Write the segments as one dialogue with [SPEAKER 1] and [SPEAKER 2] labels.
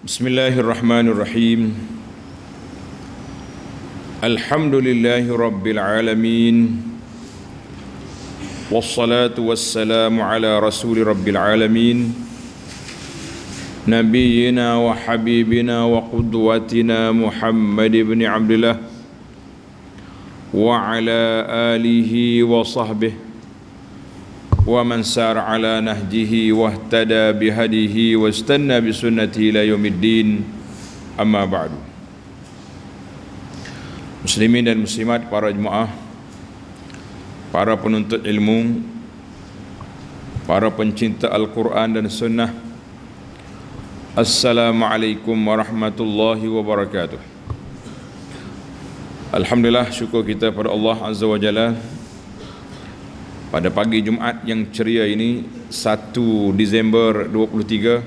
[SPEAKER 1] Bismillahirrahmanirrahim. Alhamdulillahi rabbil alamin. Wassalatu wassalamu ala rasuli rabbil alamin. Nabiyyina wa habibina wa qudwatina Muhammad ibn Abdullah wa ala alihi wa sahbihi wa man sar ala nahjihi wahtada bihadihi wastanna bisunnatihi ila yaumiddin, amma ba'du. Muslimin dan muslimat, para jemaah, para penuntut ilmu, para pencinta Al-Quran dan Sunnah, Assalamualaikum warahmatullahi wabarakatuh. Alhamdulillah, syukur kita pada Allah Azza wa Jalla pada pagi Jumaat yang ceria ini, 1 Disember 23,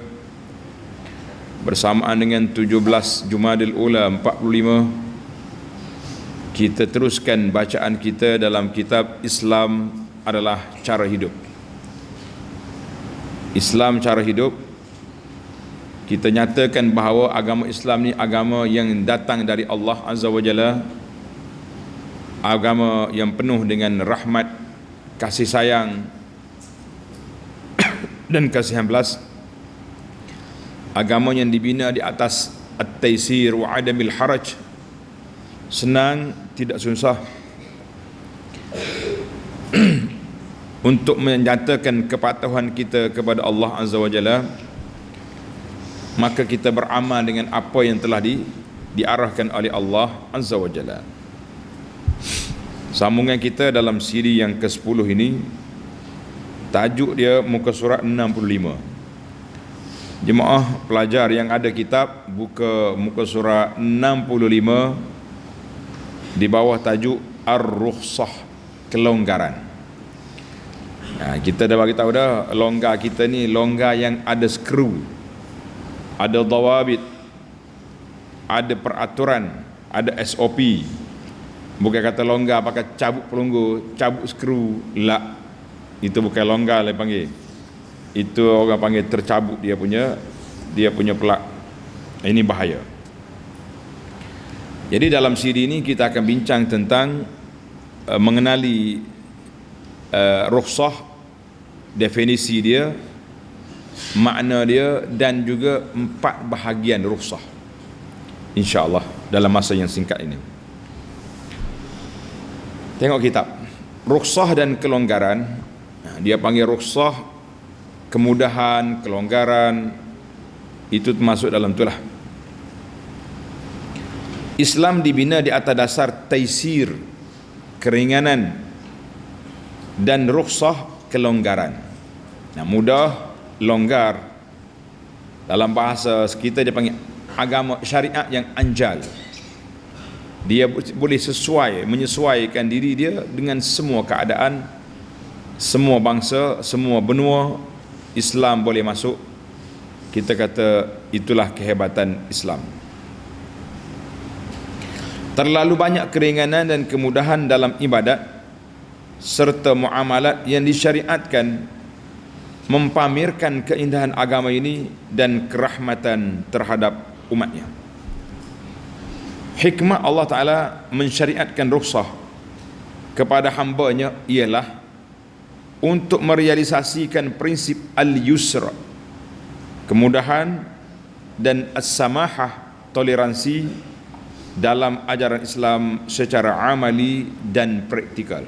[SPEAKER 1] bersamaan dengan 17 Jumadil Ula 45, kita teruskan bacaan kita dalam kitab Islam adalah Cara Hidup. Islam Cara Hidup, kita nyatakan bahawa agama Islam ni agama yang datang dari Allah Azza wa Jalla, agama yang penuh dengan rahmat, kasih sayang dan kasihan belas, agama yang dibina di atas at-taysir wa adamil haraj, senang tidak susah, untuk menyatakan kepatuhan kita kepada Allah Azza wa Jalla. Maka kita beramal dengan apa yang telah diarahkan oleh Allah Azza wa Jalla. Sambungan kita dalam siri yang ke-10 ini, tajuk dia muka surat 65. Jemaah pelajar yang ada kitab, buka muka surat 65 di bawah tajuk Ar-Rukhsah, kelonggaran. Kita dah bagi tahu dah, longgar kita ni longgar yang ada skru, ada dawabit, ada peraturan, ada SOP. Bukan kata longgar pakai cabut pelunggu, cabut skru, la. Itu bukan longgar lah panggil. Itu orang panggil tercabut dia punya pelak. Ini bahaya. Jadi dalam siri ini kita akan bincang tentang mengenali rukhsah, definisi dia, makna dia, dan juga 4 bahagian rukhsah, insya-Allah dalam masa yang singkat ini. Tengok kitab rukhsah dan kelonggaran. Dia panggil rukhsah, kemudahan, kelonggaran, itu termasuk dalam itulah. Islam dibina di atas dasar taysir, keringanan, dan rukhsah, kelonggaran. Mudah, longgar. Dalam bahasa kita dia panggil agama syariat yang anjal. Dia boleh menyesuaikan diri dia dengan semua keadaan, semua bangsa, semua benua. Islam boleh masuk. Kita kata itulah kehebatan Islam. Terlalu banyak keringanan dan kemudahan dalam ibadat serta muamalat yang disyariatkan mempamerkan keindahan agama ini dan kerahmatan terhadap umatnya. Hikmah Allah Ta'ala mensyariatkan rukhsah kepada hambanya ialah untuk merealisasikan prinsip al-yusra, kemudahan, dan as-samahah, toleransi dalam ajaran Islam secara amali dan praktikal.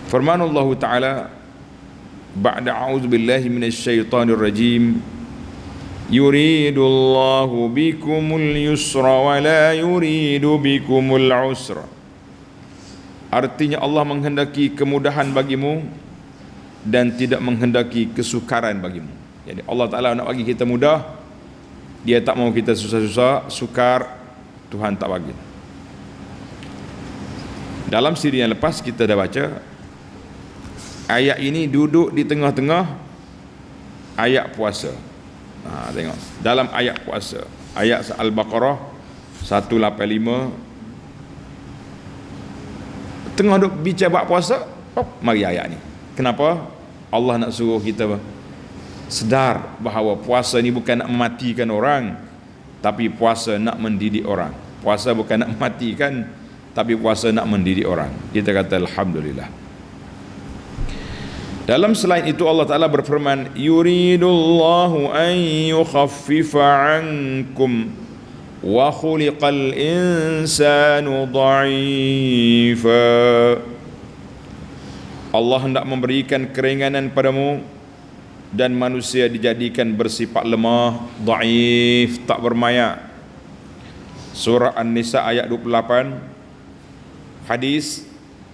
[SPEAKER 1] Firman Allah Ta'ala ba'da a'udzubillahi minasyaitanir rajim, yuridullahu bikumul yusra wa la yuridu bikumul usra. Artinya Allah menghendaki kemudahan bagimu dan tidak menghendaki kesukaran bagimu. Jadi Allah Ta'ala nak bagi kita mudah, Dia tak mau kita susah-susah, sukar, Tuhan tak bagi. Dalam siri yang lepas kita dah baca, ayat ini duduk di tengah-tengah ayat puasa. Tengok dalam ayat puasa, ayat Al-Baqarah 185, tengah duk bicara bab puasa, mari ayat ni. Kenapa Allah nak suruh kita sedar bahawa puasa ni bukan nak mematikan orang, tapi puasa nak mendidik orang. Puasa bukan nak mematikan, tapi puasa nak mendidik orang. Kita kata alhamdulillah. Dalam selain itu Allah Ta'ala berfirman, yuridullahu an yukhaffifa ankum wa khuliqal insanu dha'ifa. Allah hendak memberikan keringanan padamu, dan manusia dijadikan bersifat lemah, dhaif, tak bermaya. Surah An-Nisa ayat 28. Hadis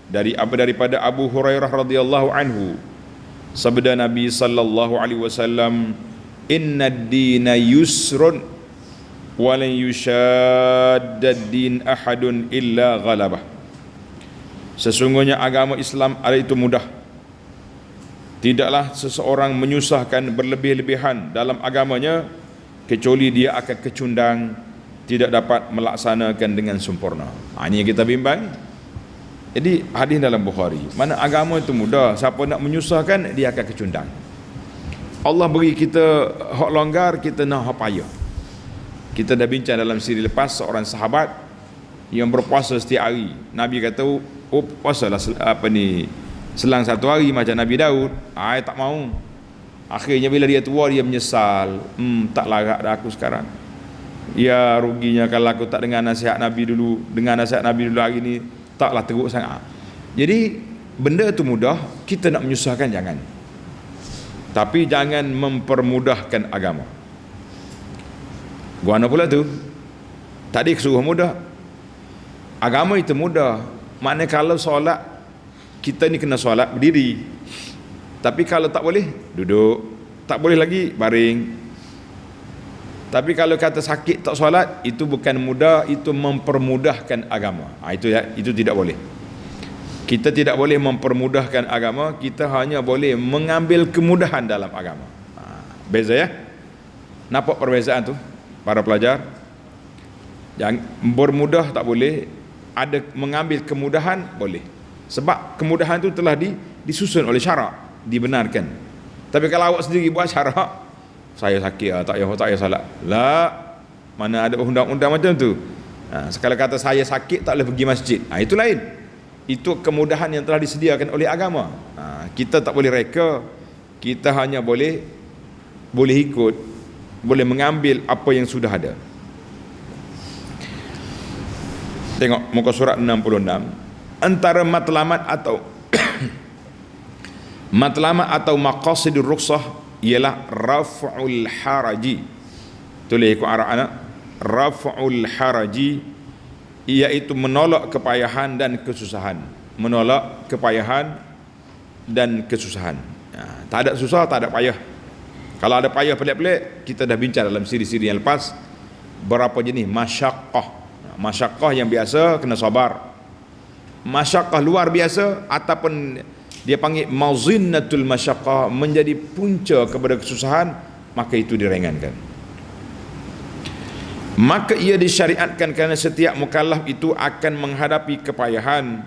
[SPEAKER 1] daripada Abu Hurairah radhiyallahu anhu, sabda Nabi sallallahu alaihi wasallam, innad dina yusrun wa lan yushaddad din ahadun illa ghalabah. Sesungguhnya agama Islam itu mudah. Tidaklah seseorang menyusahkan berlebih-lebihan dalam agamanya kecuali dia akan kecundang, tidak dapat melaksanakan dengan sempurna. Ini yang kita bimbang. Jadi hadis dalam Bukhari, mana agama itu mudah, siapa nak menyusahkan dia akan kecundang. Allah beri kita hak longgar, kita nak hak payah. Kita dah bincang dalam siri lepas seorang sahabat yang berpuasa setiap hari. Nabi kata, oh puasalah selang satu hari macam Nabi Daud. Tak mau. Akhirnya bila dia tua, dia menyesal. Tak larat dah aku sekarang. Ya ruginya kalau aku tak dengar nasihat Nabi dulu. Dengar nasihat Nabi dulu hari ni, taklah teruk sangat. Jadi benda tu mudah, kita nak menyusahkan jangan. Tapi jangan mempermudahkan agama. Guana pula tu, tadi suruh mudah. Agama itu mudah. Maknanya kalau solat, kita ni kena solat berdiri. Tapi kalau tak boleh, duduk. Tak boleh lagi, baring. Tapi kalau kata sakit tak solat, itu bukan mudah, itu mempermudahkan agama. Itu tidak boleh. Kita tidak boleh mempermudahkan agama, kita hanya boleh mengambil kemudahan dalam agama. Beza ya? Nampak perbezaan tu para pelajar? Yang bermudah tak boleh, ada mengambil kemudahan boleh. Sebab kemudahan itu telah disusun oleh syarak, dibenarkan. Tapi kalau awak sendiri buat syarak, saya sakit tak payah salat. Lah, mana ada undang-undang macam tu. Sekali kata saya sakit tak boleh pergi masjid. Itu lain. Itu kemudahan yang telah disediakan oleh agama. Kita tak boleh reka. Kita hanya boleh ikut, boleh mengambil apa yang sudah ada. Tengok muka surat 66. Antara matlamat atau matlamat atau maqasidur rukhsah ialah raf'ul haraji. Tulis ikut arah anak. Raf'ul haraji, iaitu menolak kepayahan dan kesusahan. Menolak kepayahan dan kesusahan. Tak ada susah, tak ada payah. Kalau ada payah pelik-pelik, kita dah bincang dalam siri-siri yang lepas berapa jenis masyaqqah. Masyaqqah yang biasa kena sabar. Masyaqqah luar biasa ataupun dia panggil mazinnatul masyaqqah, menjadi punca kepada kesusahan, maka itu diringankan. Maka ia disyariatkan kerana setiap mukallaf itu akan menghadapi kepayahan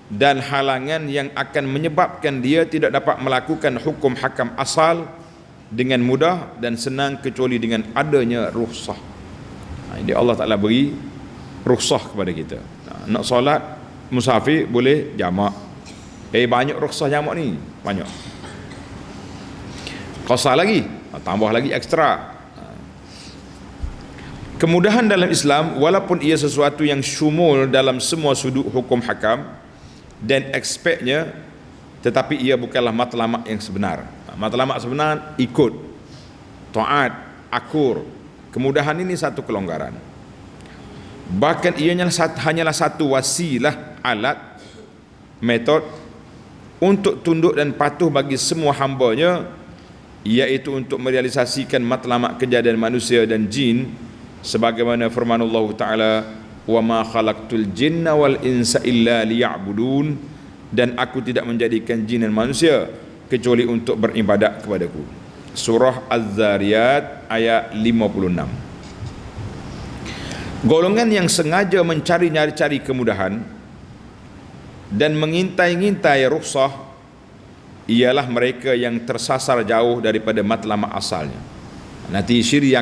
[SPEAKER 1] dan halangan yang akan menyebabkan dia tidak dapat melakukan hukum hakam asal dengan mudah dan senang kecuali dengan adanya rukhsah. Jadi Allah Ta'ala beri rukhsah kepada kita. Nak solat musafir boleh jamak. Banyak rukhsah jamak ni, banyak. Qasar lagi, tambah lagi ekstra. Kemudahan dalam Islam, walaupun ia sesuatu yang syumul dalam semua sudut hukum hakam dan aspeknya, tetapi ia bukanlah matlamat yang sebenar. Matlamat sebenar ikut, taat, akur. Kemudahan ini satu kelonggaran. Bahkan ianya hanyalah satu wasilah, alat, metod untuk tunduk dan patuh bagi semua hambanya, iaitu untuk merealisasikan matlamat kejadian manusia dan jin, sebagaimana firman Allah Ta'ala, wa ma khalaqtul jinna wal insa illa liya'budun, dan aku tidak menjadikan jin dan manusia kecuali untuk beribadat kepadaku. Surah Az-Zariyat ayat 56. Golongan yang sengaja mencari-cari kemudahan dan mengintai-ngintai rukhsah ialah mereka yang tersasar jauh daripada matlamat asalnya. Nanti siri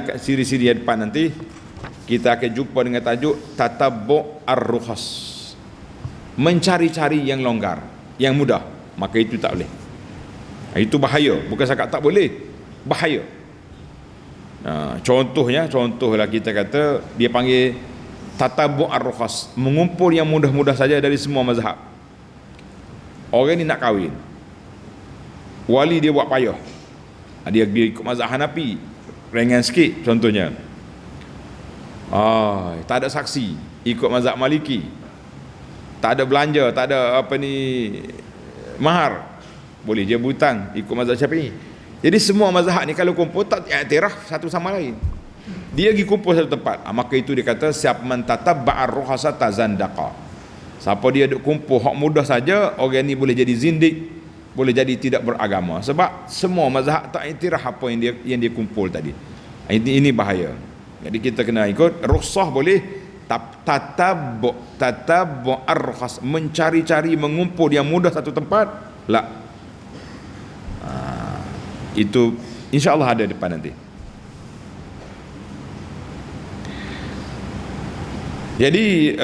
[SPEAKER 1] depan nanti kita akan jumpa dengan tajuk tatabbu' ar-rukhas, mencari-cari yang longgar, yang mudah, maka itu tak boleh. Itu bahaya, bukan cakap tak boleh, bahaya. Contohlah kita kata dia panggil tatabbu' ar-rukhas, mengumpul yang mudah-mudah saja dari semua mazhab. Orang ni nak kahwin, wali dia buat payah, dia ikut mazhab Hanafi, ringan sikit contohnya. Tak ada saksi, ikut mazhab Maliki, tak ada belanja, tak ada mahar, boleh je berhutang, ikut mazhab Syafi'i. Jadi semua mazhab ni kalau kumpul tak iktiraf satu sama lain, dia pergi kumpul satu tempat. Maka itu dia kata siapa man tatabba'ar ruhasa tazandaqa. Siapa dia duk kumpul hak mudah saja, orang ni boleh jadi zindik, boleh jadi tidak beragama, sebab semua mazhab tak iktiraf apa yang dia kumpul tadi. Ini bahaya. Jadi kita kena ikut rukhsah boleh, tatabbu' ar-rukhas, mencari-cari, mengumpul yang mudah satu tempat, la. Itu insya-Allah ada depan nanti. Jadi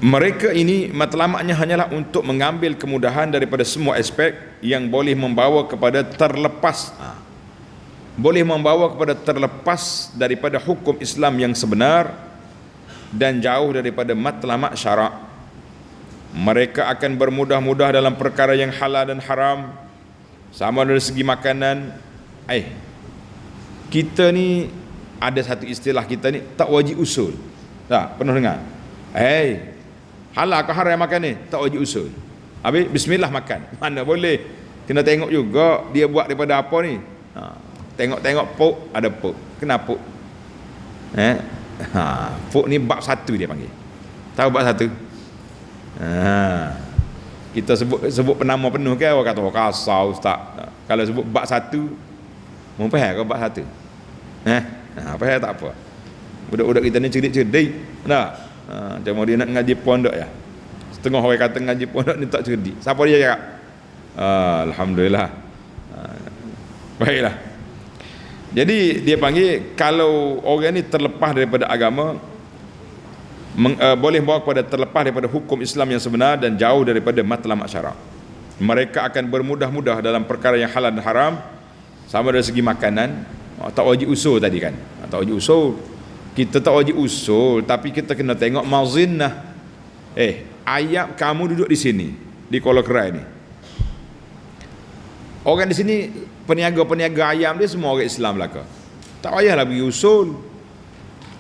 [SPEAKER 1] mereka ini matlamatnya hanyalah untuk mengambil kemudahan daripada semua aspek yang boleh membawa kepada terlepas, daripada hukum Islam yang sebenar dan jauh daripada matlamat syarak. Mereka akan bermudah-mudah dalam perkara yang halal dan haram, sama dari segi makanan. Kita ni ada satu istilah kita ni, tak wajib usul. Tak pernah dengar? Halal ke haram makan ni? Tak wajib usul. Habis bismillah makan. Mana boleh? Kena tengok juga dia buat daripada apa ni. Tengok pok, ada pok. Kenapa pok? Pok ni bab satu dia panggil. Tahu bab satu? Kita sebut penama penuh ke orang kata kasar ustaz. Kalau sebut bab satu, mau faham ke bab satu? Faham tak apa. Budak-budak kita ni cerdik-cerdik. Tak? Macam dia nak ngaji pondok ya. Setengah orang kata ngaji pondok ni tak cerdik. Siapa dia cakap? Alhamdulillah. Baiklah. Jadi dia panggil kalau orang ni terlepas daripada agama, boleh bawa kepada terlepas daripada hukum Islam yang sebenar dan jauh daripada matlamat syarak. Mereka akan bermudah-mudah dalam perkara yang halal dan haram, sama dari segi makanan. Tak wajib usul tadi kan. Tak wajib usul. Kita tak wajib usul, tapi kita kena tengok mazinnah. Ayam kamu duduk di sini, di Kuala Kerai ni. Orang di sini peniaga ayam dia semua orang Islam belaka. Tak payahlah pergi usul.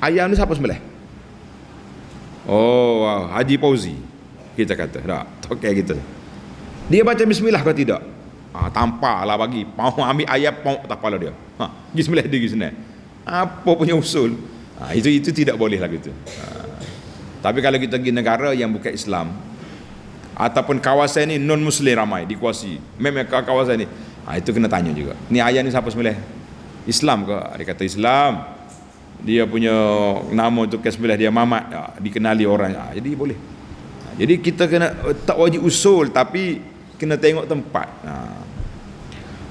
[SPEAKER 1] Ayam ni siapa sembelih? Haji Fauzi kita kata. Tak okay kita. Dia baca bismillah ke tidak? Tampaklah bagi. Mau ambil ayam pau tak kepala dia. Pergi sembelih dia pergi senang. Apa punya usul? Itu tidak boleh lah gitu. Tapi kalau kita pergi negara yang bukan Islam, ataupun kawasan ni non muslim ramai dikuasai, memang kawasan ni, itu kena tanya juga. Ni ayam ni siapa sembelih? Islam ke? Dia kata Islam. Dia punya nama tu sembelih dia Mamat, dikenali orang. Jadi boleh. Jadi kita kena tak wajib usul, tapi kena tengok tempat.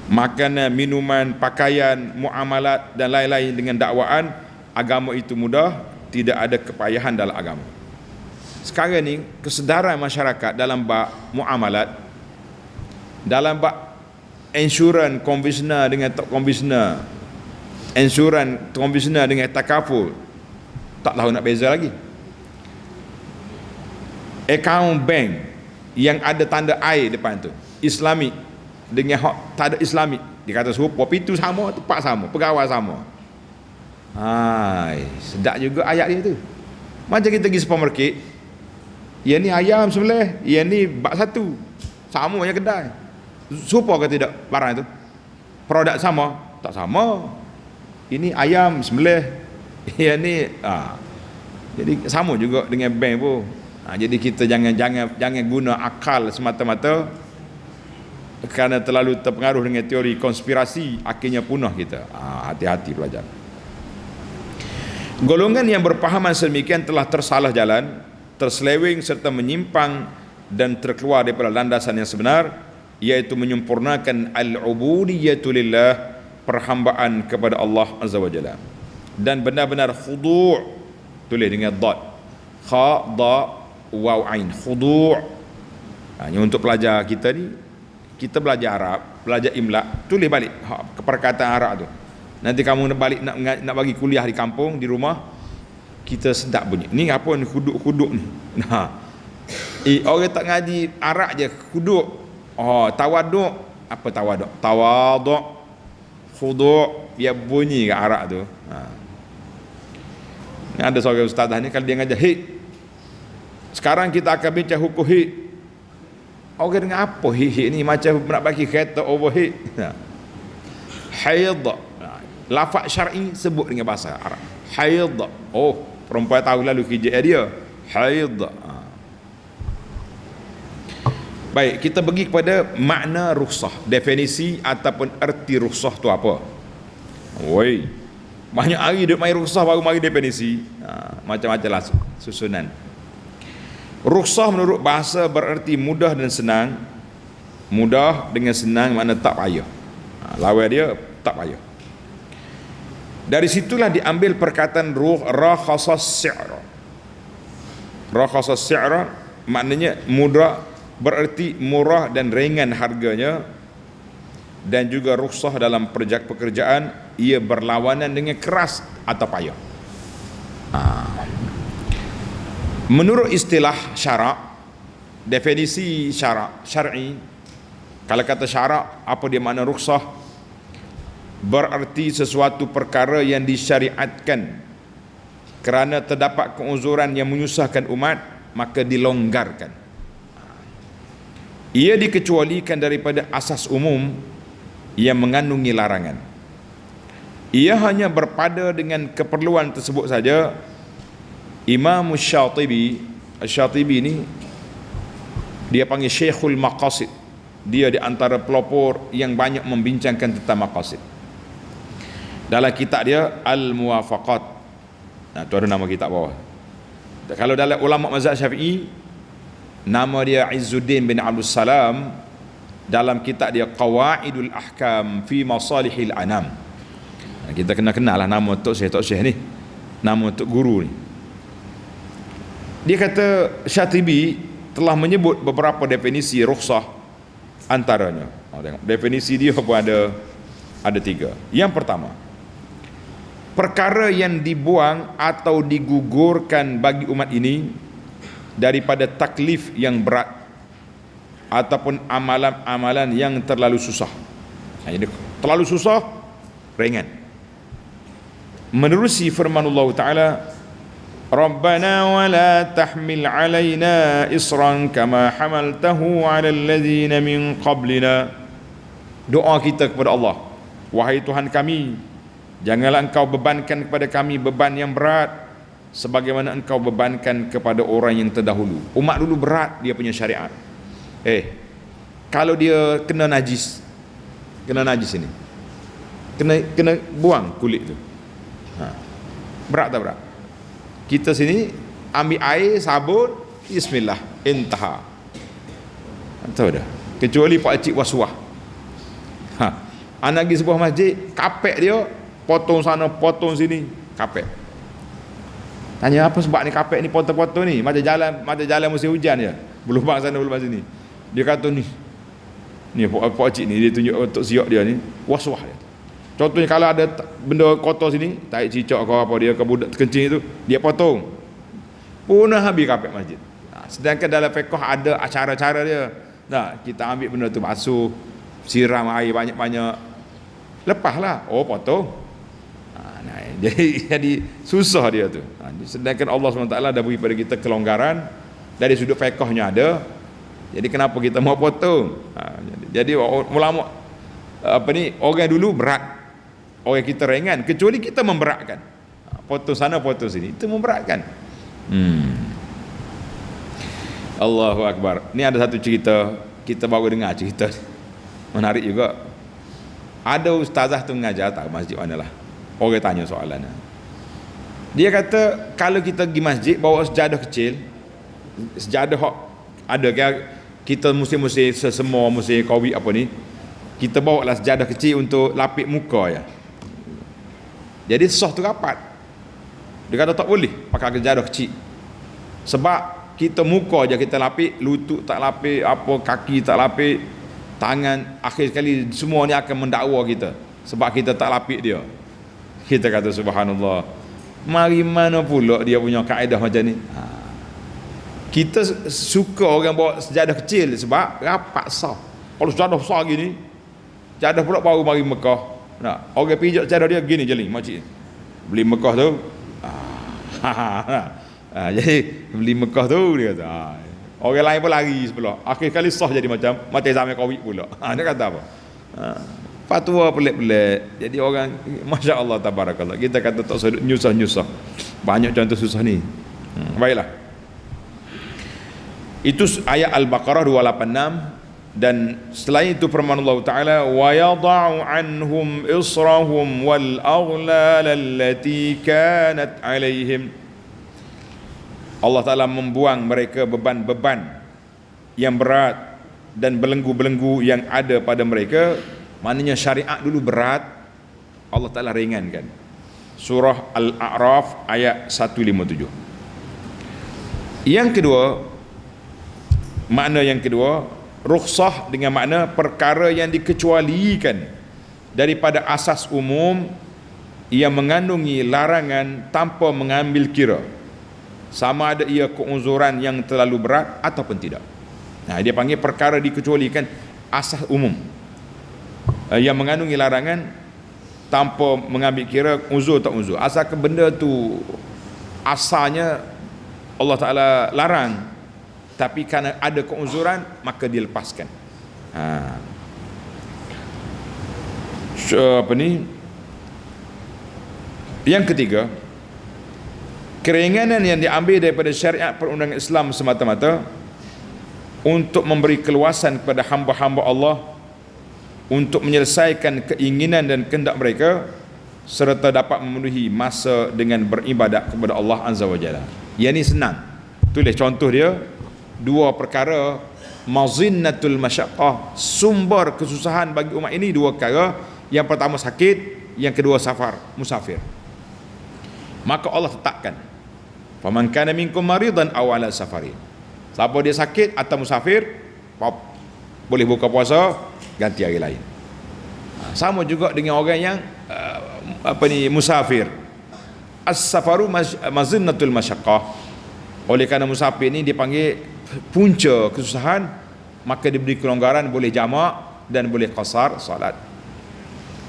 [SPEAKER 1] Makanan, minuman, pakaian, muamalat dan lain-lain dengan dakwaan agama itu mudah, tidak ada kepayahan dalam agama. Sekarang ni kesedaran masyarakat dalam bab muamalat, dalam bab insurans konvensional dengan tak konvensional, insurans konvensional dengan takaful, tak tahu nak beza lagi. Akaun bank yang ada tanda air depan tu Islamik dengan hak tak ada Islamik, dia kata serupa, pintu sama, tempat sama, pegawai sama. Sedap juga ayat dia tu. Macam kita pergi supermarket, yang ni ayam sebelah, yang ni bak satu, sama je kedai. Serupa ke tidak barang itu? Produk sama? Tak sama. Ini ayam sebelah, yang ni jadi sama juga dengan bank pun. Jadi kita jangan guna akal semata-mata, kerana terlalu terpengaruh dengan teori konspirasi, akhirnya punah kita. Hati-hati pelajar. Golongan yang berpahaman sedemikian telah tersalah jalan, terseleweng serta menyimpang dan terkeluar daripada landasan yang sebenar, iaitu menyempurnakan al-ubudiyatu lillah, perhambaan kepada Allah Azza wa Jalla, dan benar-benar khudu', tulis dengan dad, kha da waw ain, khudu'. Hanya untuk pelajar kita ni, kita belajar Arab, belajar imla, tulis balik perkataan Arab tu. Nanti kamu balik nak bagi kuliah di kampung, di rumah, kita sedap bunyi. Ni apa ni, kuduk-kuduk ni. Nah. Orang tak ngaji Arab je kuduk. Oh, tawaduk. Apa tawaduk? Tawaduk, khudu', dia bunyi kat Arab tu. Ni ada seorang ustazah ni, kalau dia ngajar hid. Sekarang kita akan bincang hukum hid. Orang dengan apa hid ni, macam nak bagi kereta overhead. Haid. Lafaz syar'i sebut dengan bahasa Arab. Haid. Oh, perempuan tahu lalu kerja dia. Haid. Baik, kita pergi kepada makna rukhsah, definisi ataupun erti rukhsah tu apa. Oi, banyak hari duk main rukhsah baru mari definisi. Macam-macam lah susunan. Rukhsah menurut bahasa bererti mudah dan senang. Mudah dengan senang makna tak payah. Lawan dia tak payah. Dari situlah diambil perkataan rakhasas si'ra. Rakhasas si'ra maknanya mudah, bererti murah dan ringan harganya, dan juga rukhsah dalam pekerjaan ia berlawanan dengan keras atau payah. Menurut istilah syarak, definisi syar'i, kalau kata syarak, apa dia makna rukhsah? Bererti sesuatu perkara yang disyariatkan kerana terdapat keuzuran yang menyusahkan umat, maka dilonggarkan. Ia dikecualikan daripada asas umum yang mengandungi larangan. Ia hanya berpada dengan keperluan tersebut saja. Imam Syatibi ni dia panggil Syekhul Maqasid. Dia di antara pelopor yang banyak membincangkan tentang maqasid. Dalam kitab dia Al-Muwafaqat. Nah, tu ada nama kitab bawah. Kalau dalam ulama mazhab Syafi'i, nama dia Izzuddin bin Abdul Salam. Dalam kitab dia Qawaidul Ahkam fi Masalihil Anam. Kita kena kenal lah nama Tok Syekh ni, nama Tok Guru ni. Dia kata Syatibi telah menyebut beberapa definisi rukhsah, antaranya tengok, definisi dia pun ada 3. Yang pertama, perkara yang dibuang atau digugurkan bagi umat ini daripada taklif yang berat ataupun amalan-amalan yang terlalu susah. Jadi terlalu susah, ringan. Menerusi firman Allah Ta'ala, Rabbana wa la tahmil alaina isran kama hamaltahu ala alladhina min qablina. Doa kita kepada Allah, wahai Tuhan kami, janganlah engkau bebankan kepada kami beban yang berat sebagaimana engkau bebankan kepada orang yang terdahulu. Umat dulu berat dia punya syariat. Kalau dia kena najis ini, kena buang kulit tu. Berat tak berat? Kita sini ambil air, sabun, bismillah, intaha. Tahu dah. Kecuali pak cik waswah. Anak pergi sebuah masjid, kapek dia, potong sana, potong sini, kapek. Tanya apa sebab ni kapek ni, potong-potong ni, macam jalan musim hujan je. Berlubang sana, berlubang sini. Dia kata ni pak cik ni, dia tunjuk untuk siok dia ni, waswah dia. Contohnya kalau ada benda kotor sini, taik cicak kau apa dia, ke budak kencing itu, dia potong. Punah habis kapek masjid. Sedangkan dalam fiqh ada cara-cara dia. Kita ambil benda tu, basuh, siram air banyak-banyak, lepaslah. Oh, potong. Jadi susah dia tu. Sedangkan Allah SWT dah beri pada kita kelonggaran. Dari sudut fiqhnya ada. Jadi kenapa kita mau potong? Jadi ulama orang dulu berat, orang kita ringan, kecuali kita memberatkan. Potong sana, potong sini, itu memberatkan. Allahu Akbar. Ni ada satu cerita, kita baru dengar cerita menarik juga. Ada ustazah tu mengajar tak masjid mana lah. Orang tanya soalan. Dia kata kalau kita pergi masjid bawa sejadah kecil, sejadah ada kita mesti sesemua mesti Covid apa ni, kita bawa lah sejadah kecil untuk lapik muka ya. Jadi sah tu rapat. Dia kata tak boleh pakai sejadah kecil. Sebab kita muka je kita lapik, lutut tak lapik, apa kaki tak lapik, tangan, akhir sekali semua ni akan mendakwa kita sebab kita tak lapik dia. Kita kata subhanallah, mari mana pula dia punya kaedah macam ni. Kita suka orang bawa sejadah kecil sebab rapat sah. Kalau sejadah besar gini, sejadah pula baru mari Mekah. Nak orang pijak sejadah dia gini jeling makcik. Beli Mekah tu. Jadi beli Mekah tu dia kata. Orang lain pun lari sebelah. Akhir kali sah jadi macam zaman Covid pula. Dia kata apa? Fatwa pelik-pelik. Jadi orang masya-Allah tabarakallah. Kita kata tak sedut nyusah-nyusah. Banyak contoh susah ni. Baiklah. Itu ayat Al-Baqarah 286, dan selain itu firman Allah Taala, wa yada'u anhum israhum wal aghlal allati kanat alaihim. Allah Taala membuang mereka beban-beban yang berat dan belenggu-belenggu yang ada pada mereka. Maknanya syariat dulu berat, Allah Taala ringankan. Surah Al-A'raf ayat 157. Yang kedua, makna yang kedua, rukhsah dengan makna perkara yang dikecualikan daripada asas umum yang mengandungi larangan tanpa mengambil kira sama ada ia keuzuran yang terlalu berat ataupun tidak. Nah, dia panggil perkara dikecualikan asas umum yang mengandungi larangan tanpa mengambil kira uzur tak uzur. Asalkan benda tu asalnya Allah Ta'ala larang, tapi kerana ada keuzuran maka dilepaskan. Apa ni? Yang ketiga, keringanan yang diambil daripada syariat perundangan Islam semata-mata untuk memberi keluasan kepada hamba-hamba Allah untuk menyelesaikan keinginan dan kehendak mereka serta dapat memenuhi masa dengan beribadat kepada Allah Azza wa Jalla. Yang ni senang. Tulis contoh dia, dua perkara mazinnatul masyaqqah, sumber kesusahan bagi umat ini dua perkara. Yang pertama sakit, yang kedua safar, musafir. Maka Allah tetapkan, faman kana minkum maridan aw ala safarin. Siapa dia sakit atau musafir, boleh buka puasa, ganti hari lain. Sama juga dengan orang yang musafir. As-safaru mazinnatul masyaqqah. Oleh kerana musafir ni dipanggil punca kesusahan, maka diberi kelonggaran, boleh jamak dan boleh qasar salat.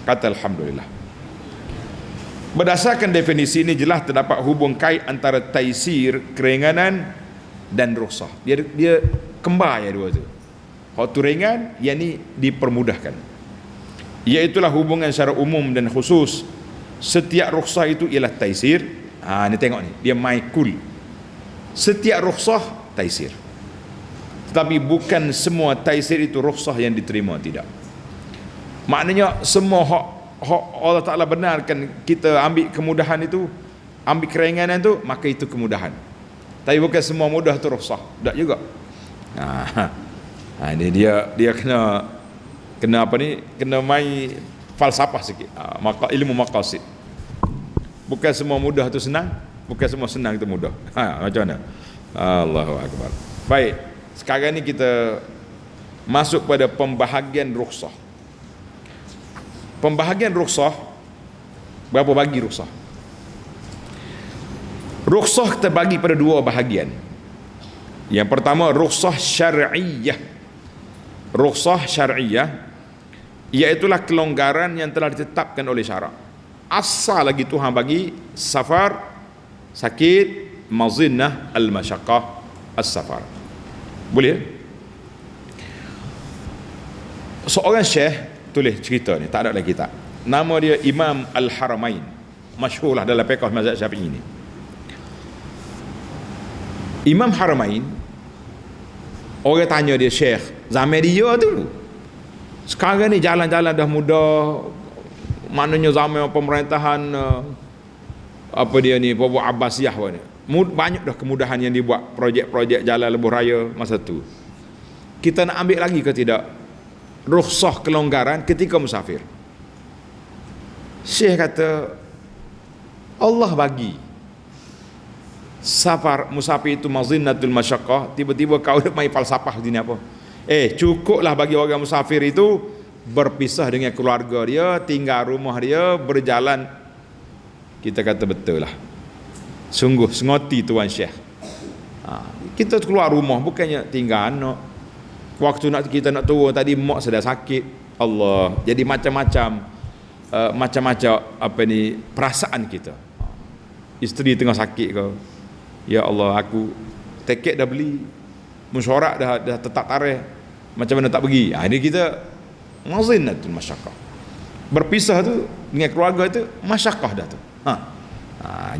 [SPEAKER 1] Kata alhamdulillah. Berdasarkan definisi ini jelas terdapat hubung kait antara taisir, keringanan, dan rukhsah. Dia kembar ya dua tu. Kalau tu ringan, yang ni dipermudahkan. Iaitulah hubungan secara umum dan khusus. Setiap rukhsah itu ialah taisir. Ni tengok ni, dia maikul. Setiap rukhsah taisir. Tetapi bukan semua taisir itu rukhsah yang diterima, tidak. Maknanya semua hak Allah Ta'ala benarkan kita ambil kemudahan itu, ambil keringanan itu, maka itu kemudahan. Tapi bukan semua mudah itu rukhsah, tak juga. Ini dia kena apa ni, kena main falsafah sikit. Maka ilmu maqasid. Bukan semua mudah itu senang, bukan semua senang itu mudah. Macam mana? Allahu akbar. Baik, sekarang ni kita masuk pada pembahagian rukhsah. Pembahagian rukhsah, berapa bagi rukhsah? Rukhsah kita bagi pada dua bahagian. Yang pertama rukhsah syar'iyah. Rukhsah syar'iyah iaitulah kelonggaran yang telah ditetapkan oleh syarak. Asal lagi Tuhan bagi safar, sakit, mazinnah, al-masyaqqah, as-safar. Boleh? Seorang syekh tulis cerita ni, tak ada lagi kitab. Nama dia Imam Al-Haramain. Masyhur lah dalam fiqh mazhab Syafi'i ni. Imam Haramain, orang tanya dia, syekh, zaman dia tu, sekarang ni jalan-jalan dah mudah, maknanya zaman pemerintahan apa dia ni, Pembuat Abbasiyah ni, banyak dah kemudahan yang dibuat, projek-projek jalan lebuh raya masa tu. Kita nak ambil lagi ke tidak rukhsah kelonggaran ketika musafir? Syekh kata Allah bagi musafir itu mazinnatul masyaqqah. Tiba-tiba kau nak main falsafah sini apa? Cukuplah bagi orang musafir itu berpisah dengan keluarga dia, tinggal rumah dia, berjalan. Kita kata betul lah, sungguh sengoti Tuan Syekh. Kita keluar rumah bukannya tinggal anak. Waktu kita nak turun tadi mak sedang sakit. Allah, jadi macam-macam perasaan kita. Isteri tengah sakit kau, ya Allah, aku tiket dah beli, mesyuarat dah tetap tarikh, macam mana tak pergi? Ini kita mazinatul masyaqqah. Berpisah tu dengan keluarga itu masyaqqah dah tu.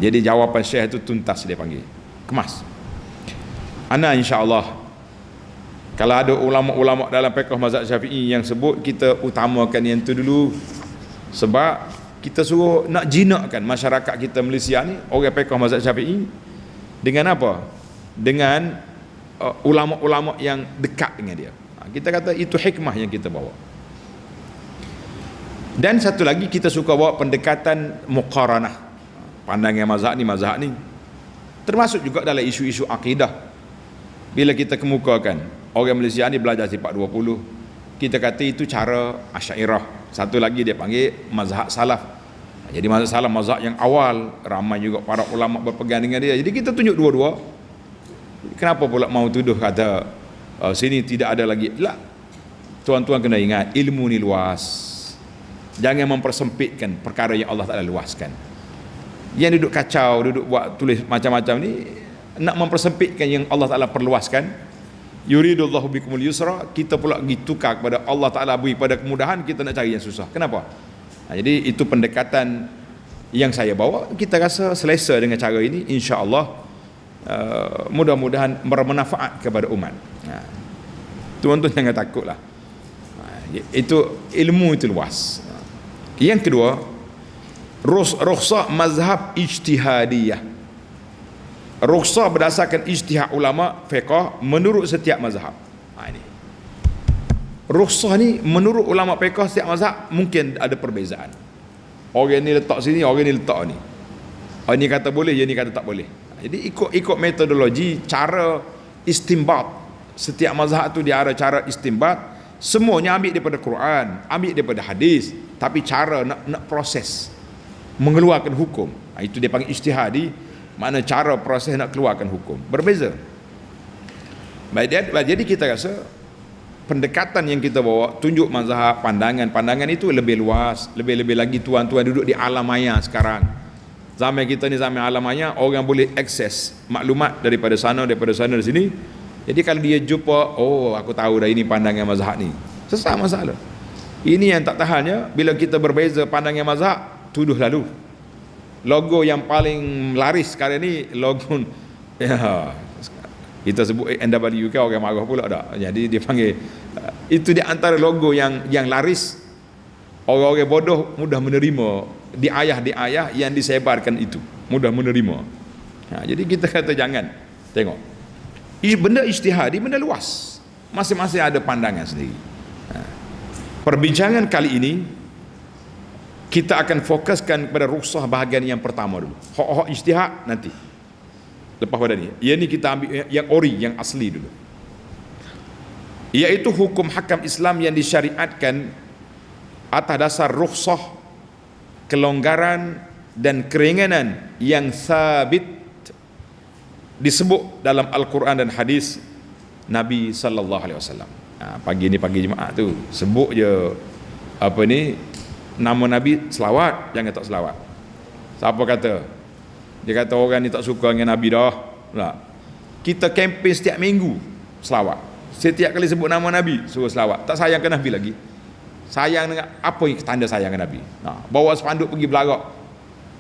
[SPEAKER 1] Jadi jawapan Syekh itu tuntas, dia panggil kemas. Ana insya-Allah, kalau ada ulama-ulama dalam fiqh mazhab Syafi'i yang sebut, kita utamakan yang tu dulu. Sebab kita suruh nak jinakkan masyarakat kita Malaysia ni, orang fiqh mazhab Syafi'i, dengan apa? Dengan ulama-ulama yang dekat dengan dia. Kita kata itu hikmah yang kita bawa. Dan satu lagi, kita suka bawa pendekatan muqaranah, pandangan mazhab ni termasuk juga dalam isu-isu akidah. Bila kita kemukakan orang Malaysia ni belajar sifat 20, kita kata itu cara Asy'ariyah. Satu lagi dia panggil mazhab salaf. Jadi mazhab salaf, mazhab yang awal, ramai juga para ulama berpegang dengan dia. Jadi kita tunjuk dua-dua. Kenapa pula mau tuduh kata sini tidak ada lagi? Lah, tuan-tuan kena ingat, ilmu ni luas. Jangan mempersempitkan perkara yang Allah Ta'ala luaskan. Yang duduk kacau, duduk buat tulis macam-macam ni, nak mempersempitkan yang Allah Ta'ala perluaskan. Yuridullahu bikumul yusra, kita pula pergi tukar kepada Allah Ta'ala beri pada kemudahan, kita nak cari yang susah. Kenapa? Jadi itu pendekatan yang saya bawa. Kita rasa selesa dengan cara ini, insya-Allah. Mudah-mudahan bermanfaat kepada umat. Tuan-tuan jangan takutlah. Itu ilmu itu luas. Yang kedua, rukhsah mazhab ijtihadiyah. Rukhsah berdasarkan ijtihad ulama fiqh menurut setiap mazhab. Ini rukhsah ni menurut ulama fiqh setiap mazhab mungkin ada perbezaan. Orang ni letak sini, orang ni letak ni. Orang ni kata boleh, dia ni kata tak boleh. Jadi ikut metodologi, cara istinbat. Setiap mazhab tu dia ada cara istinbat. Semuanya ambil daripada Quran, ambil daripada hadis, tapi cara nak proses mengeluarkan hukum, itu dia panggil ijtihadi. Mana cara proses nak keluarkan hukum berbeza. Jadi kita rasa pendekatan yang kita bawa, tunjuk mazhab, pandangan itu lebih luas. Lebih-lebih lagi tuan-tuan duduk di alam maya sekarang. Zaman kita ni zaman alam maya, orang boleh akses maklumat daripada sana dari sini. Jadi kalau dia jumpa, oh aku tahu dah ini pandangan mazhab ni, sesat masalah. Ini yang tak tahannya, bila kita berbeza pandangan mazhab, tuduh lalu. Logo yang paling laris sekarang ni logo kita sebut NWK, orang marah pula tak. Jadi dia panggil itu di antara logo yang laris. Orang-orang bodoh mudah menerima di ayah yang disebarkan itu, mudah menerima. Jadi kita kata jangan. Tengok, benda ijtihadi, benda luas, masing-masing ada pandangan sendiri. Perbincangan kali ini kita akan fokuskan kepada rukhsah bahagian yang pertama dulu. Hak-hak ijtihad nanti. Lepas pada ni, yang ni kita ambil yang ori, yang asli dulu. Iaitu hukum hakam Islam yang disyariatkan atas dasar rukhsah, kelonggaran dan keringanan yang sabit disebut dalam Al-Quran dan hadis Nabi sallallahu alaihi wasallam. Pagi ni pagi Jumaat tu sebut je nama Nabi, selawat, jangan tak selawat. Siapa kata? Dia kata orang ni tak suka dengan Nabi dah. Tak. Kita kempen setiap minggu selawat. Setiap kali sebut nama Nabi suruh selawat. Tak sayang ke Nabi lagi? Sayang dengan apa yang tanda sayang ke Nabi? Bawa spanduk pergi belagak.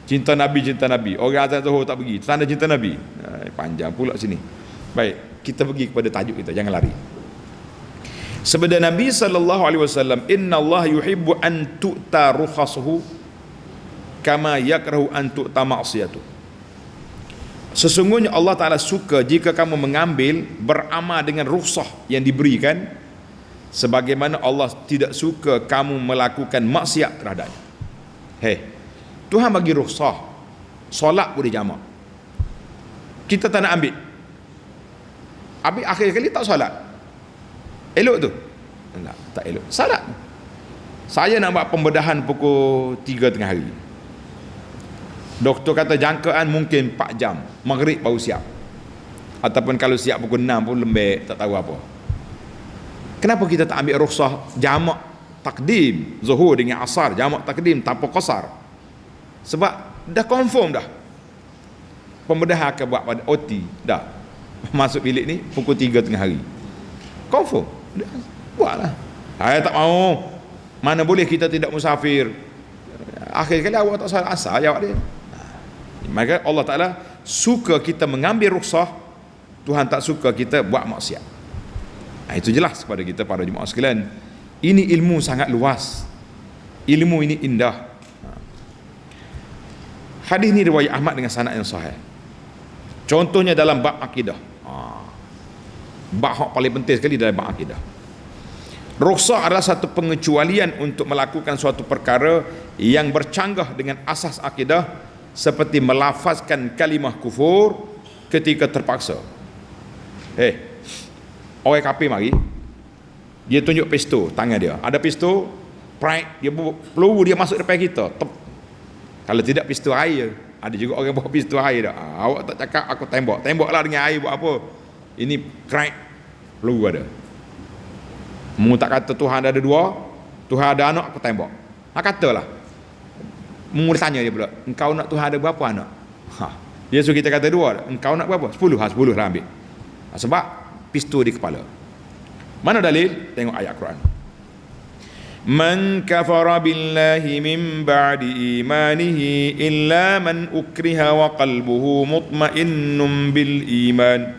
[SPEAKER 1] Cinta Nabi. Orang azan Zuhur tak pergi. Tanda cinta Nabi. Panjang pula sini. Baik, kita pergi kepada tajuk kita, jangan lari. Sabda Nabi sallallahu alaihi wasallam, "Inna Allah yuhibbu an tu'ta rukhasuhu kama yakrahu an tu'ta ma'siyatuh." Sesungguhnya Allah Ta'ala suka jika kamu mengambil beramal dengan rukhsah yang diberikan, sebagaimana Allah tidak suka kamu melakukan maksiat terhadapnya. Tuhan bagi rukhsah, solat boleh jamak, kita tak nak ambil, habis akhir kali tak solat, elok tu? Tak elok. Salat, saya nak buat pembedahan pukul 3 tengah hari, doktor kata jangkaan mungkin 4 jam, maghrib baru siap, ataupun kalau siap pukul 6 pun lembek, tak tahu apa. Kenapa kita tak ambil rukhsah jamak takdim zuhur dengan asar, jamak takdim tanpa qasar? Sebab dah confirm dah pembedahan akan buat pada OT dah, masuk bilik ni pukul 3 tengah hari, confirm dah, buatlah. Saya tak mau, mana boleh kita tidak musafir, akhir kali awak tak salat asar jawab dia. Maka Allah Ta'ala suka kita mengambil rukhsah, Tuhan tak suka kita buat maksiat. Itu jelas kepada kita para jemaah sekalian. Ini ilmu sangat luas, ilmu ini indah. Hadis ni riwayat Ahmad dengan sanad yang sahih. Contohnya dalam bab akidah, bab yang paling penting sekali dalam bab akidah. Rukhsah adalah satu pengecualian untuk melakukan suatu perkara yang bercanggah dengan asas akidah, seperti melafazkan kalimah kufur ketika terpaksa. Orang kafir mari, dia tunjuk pistol tangan dia, ada pistol, pride, dia peluru dia masuk depan kita, tep. Kalau tidak pistol air, ada juga orang bawa pistol air dah. Awak tak cakap aku tembaklah dengan air buat apa? Ini crack, peluru ada. Mu tak kata Tuhan ada dua, Tuhan ada anak, aku tembak. Katalah. Mu tanya dia pula, engkau nak Tuhan ada berapa anak? Dia suruh kita kata dua, engkau nak berapa? 10 lah ambil. Sebab pistol di kepala. Mana dalil? Tengok ayat Quran. Man kafara billahi min ba'di imanihi illa man ukriha wa qalbuhu mutmainnun bil iman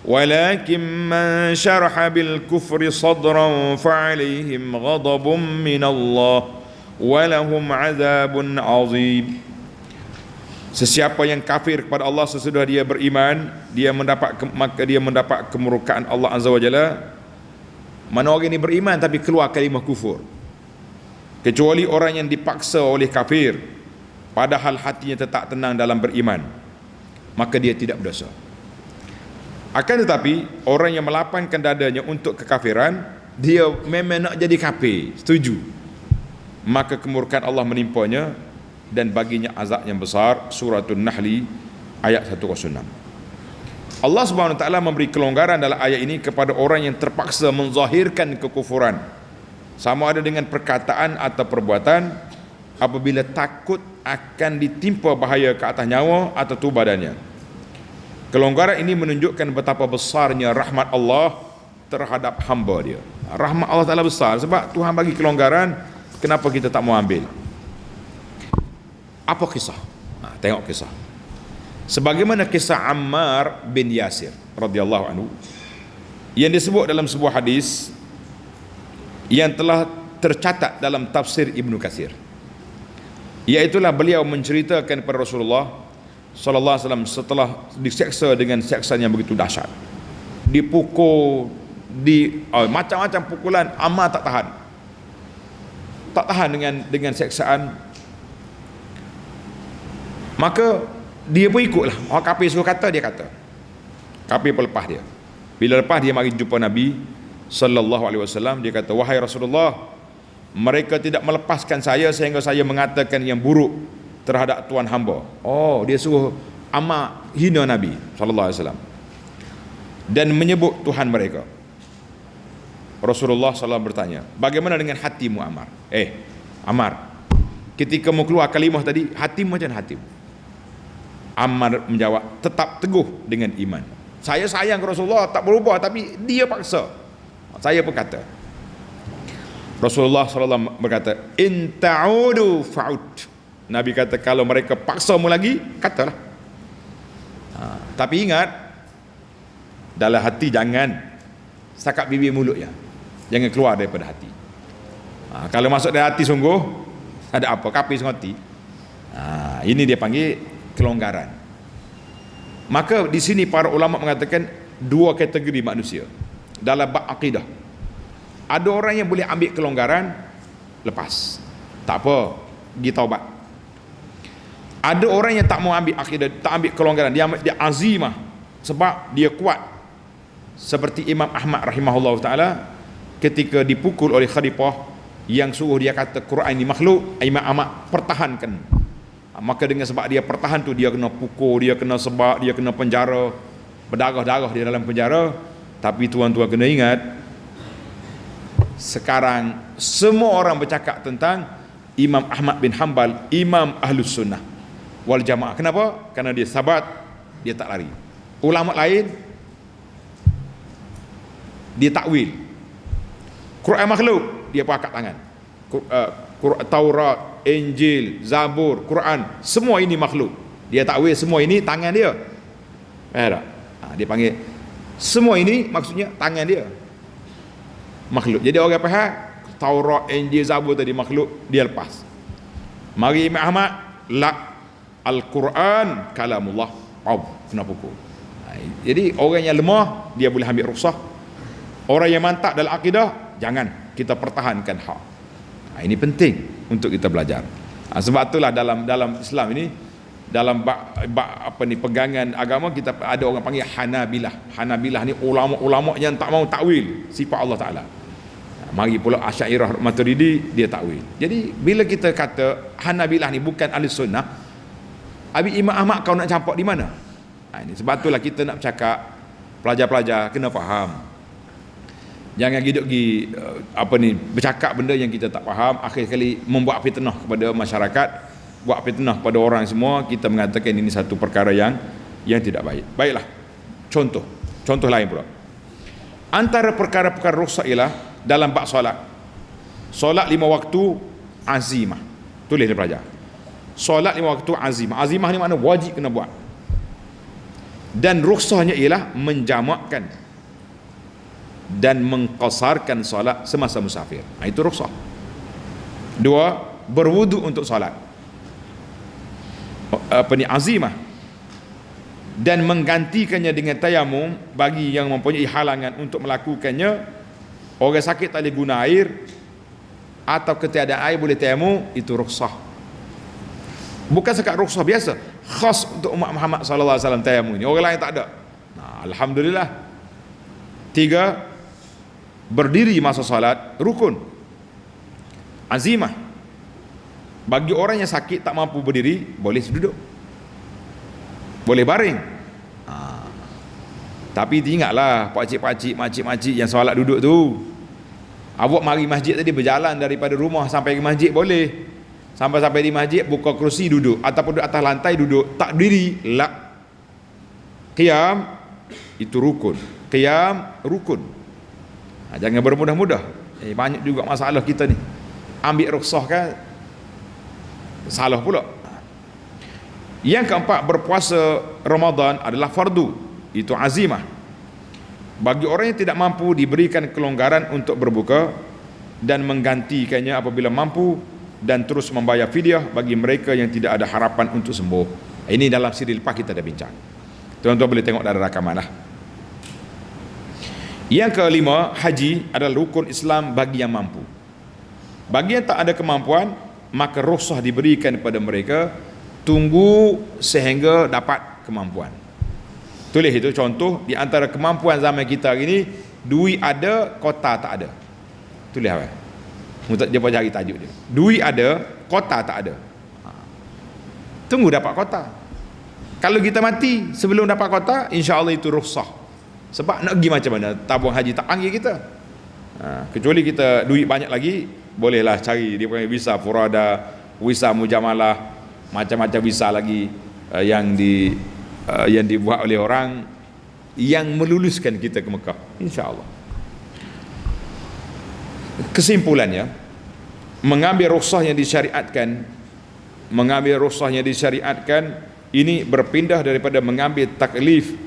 [SPEAKER 1] walakin man syaraha bil kufri sadran fa'alaihim ghadabun min Allah wa lahum 'adzabun 'azim. Sesiapa yang kafir kepada Allah sesudah dia beriman, maka dia mendapat kemurkaan Allah Azza wa Jalla. Mana orang ini beriman tapi keluar kalimah kufur, kecuali orang yang dipaksa oleh kafir padahal hatinya tetap tenang dalam beriman, maka dia tidak berdosa. Akan tetapi orang yang melapangkan dadanya untuk kekafiran, dia memang nak jadi kafir, setuju, maka kemurkaan Allah menimpanya dan baginya azab yang besar. Suratul Nahli ayat 106. Allah Subhanahu Wa Taala memberi kelonggaran dalam ayat ini kepada orang yang terpaksa menzahirkan kekufuran, sama ada dengan perkataan atau perbuatan, apabila takut akan ditimpa bahaya ke atas nyawa atau tubuh badannya. Kelonggaran ini menunjukkan betapa besarnya rahmat Allah terhadap hamba dia. Rahmat Allah Ta'ala besar, sebab Tuhan bagi kelonggaran. Kenapa kita tak mau ambil? Apa kisah? Tengok kisah. Sebagaimana kisah Ammar bin Yasir radhiyallahu anhu yang disebut dalam sebuah hadis yang telah tercatat dalam tafsir Ibnu Katsir, iaitulah beliau menceritakan kepada Rasulullah sallallahu alaihi wasallam setelah diseksa dengan seksaan yang begitu dahsyat, dipukul, macam-macam pukulan. Ammar tak tahan dengan seksaan, maka dia pun ikutlah. Orang kafir suruh kata, dia kata. Kafir pun lepas dia. Bila lepas dia mari jumpa Nabi sallallahu alaihi wasallam, dia kata, wahai Rasulullah, mereka tidak melepaskan saya sehingga saya mengatakan yang buruk terhadap tuan hamba. Dia suruh Ammar hina Nabi sallallahu alaihi wasallam dan menyebut Tuhan mereka. Rasulullah sallallahu bertanya, bagaimana dengan hatimu Ammar? Ammar, ketika mau keluar kalimah tadi, hatimu macam hatimu? Ammar menjawab, tetap teguh dengan iman. Saya sayang ke Rasulullah, tak berubah, tapi dia paksa. Saya pun kata. Rasulullah SAW berkata, in ta'udu fa'ud. Nabi kata, kalau mereka paksamu lagi, katalah. Tapi ingat, dalam hati jangan, setakat bibir mulut ya, jangan keluar daripada hati. Kalau masuk dari hati sungguh, ada apa? Kafir sengoti. Ini dia panggil kelonggaran. Maka di sini para ulama mengatakan dua kategori manusia dalam bab akidah. Ada orang yang boleh ambil kelonggaran, lepas, tak apa, pergi taubat. Ada orang yang tak mau ambil akidah, tak ambil kelonggaran, dia azimah sebab dia kuat. Seperti Imam Ahmad rahimahullah taala, ketika dipukul oleh khalifah yang suruh dia kata Quran ini makhluk, Imam Ahmad pertahankan. Maka dengan sebab dia pertahan tu, dia kena pukul, dia kena sebab, dia kena penjara, berdarah-darah di dalam penjara. Tapi tuan-tuan kena ingat, sekarang semua orang bercakap tentang Imam Ahmad bin Hanbal, Imam Ahlus Sunnah wal Jamaah. Kenapa? Kerana dia sabat, dia tak lari. Ulama lain dia takwil. Quran makhluk, dia pakat tangan. Taurat, Injil, Zabur, Quran, semua ini makhluk. Dia takwil semua ini tangan dia. Tak? Dia panggil semua ini maksudnya tangan dia. Makhluk. Jadi orang faham Taurat, Injil, Zabur tadi makhluk, dia lepas. Mari Imam Ahmad, la, Al-Quran kalamullah, kena pukul. Jadi orang yang lemah dia boleh ambil rukhsah. Orang yang mantap dalam akidah, jangan, kita pertahankan hak. Ini penting untuk kita belajar. Sebab itulah dalam Islam ini, dalam pegangan agama, kita ada orang panggil Hanabilah. Hanabilah ni ulama-ulama yang tak mau takwil sifat Allah Taala. Mari pula Asy'ariyah Maturidi, dia takwil. Jadi bila kita kata Hanabilah ni bukan ahli sunnah, habis Imam Ahmad kau nak campak di mana? Ini sebab itulah kita nak bercakap, pelajar-pelajar kena faham. Jangan pergi bercakap benda yang kita tak faham, akhir kali membuat fitnah kepada masyarakat, buat fitnah kepada orang semua. Kita mengatakan ini satu perkara yang tidak baik. Baiklah. Contoh lain pula. Antara perkara-perkara rukhsah ialah dalam bab solat. Solat 5 waktu azimah. Tulis dia pelajar. Solat 5 waktu azimah. Azimah ni makna wajib kena buat. Dan rukhsahnya ialah menjamakkan dan mengqasarkan solat semasa musafir. Itu rukhsah. 2, berwudu untuk solat. Azimah. Dan menggantikannya dengan tayamum bagi yang mempunyai halangan untuk melakukannya. Orang sakit tak boleh guna air atau ketiadaan air boleh tayamum, itu rukhsah. Bukan sekat rukhsah biasa, khas untuk umat Muhammad sallallahu alaihi wasallam tayamum ini. Orang lain tak ada. Alhamdulillah. 3, berdiri masa salat, rukun. Azimah. Bagi orang yang sakit tak mampu berdiri, boleh duduk, boleh baring. Tapi ingatlah pakcik-pakcik, makcik-makcik yang solat duduk tu, awak mari masjid tadi berjalan daripada rumah sampai ke masjid boleh. Sampai di masjid buka kerusi duduk, ataupun duduk atas lantai duduk, tak diri, la. Qiyam itu rukun. Qiyam rukun. Jangan bermudah-mudah. Banyak juga masalah kita ni. Ambil rukhsah kan salah pula. Yang keempat, berpuasa Ramadan adalah fardu. Itu azimah. Bagi orang yang tidak mampu diberikan kelonggaran untuk berbuka dan menggantikannya apabila mampu, dan terus membayar fidyah bagi mereka yang tidak ada harapan untuk sembuh. Ini dalam siri lepas kita dah bincang. Tuan-tuan boleh tengok dalam rakaman lah. Yang kelima, haji adalah rukun Islam bagi yang mampu. Bagi yang tak ada kemampuan, maka rukhsah diberikan kepada mereka, tunggu sehingga dapat kemampuan. Tulis itu contoh di antara kemampuan zaman kita hari ini, duit ada, kota tak ada. Tulis apa? Dia pun cari tajuk dia. Duit ada, kota tak ada. Tunggu dapat kota. Kalau kita mati sebelum dapat kota, insya-Allah itu rukhsah. Sebab nak pergi macam mana? Tabung haji tak panggil kita. Kecuali kita duit banyak lagi, bolehlah cari dia panggil visa furada, visa mujamalah, macam-macam visa lagi yang dibuat oleh orang yang meluluskan kita ke Mekah, insya-Allah. Kesimpulannya, mengambil rukhsah yang disyariatkan ini berpindah daripada mengambil taklif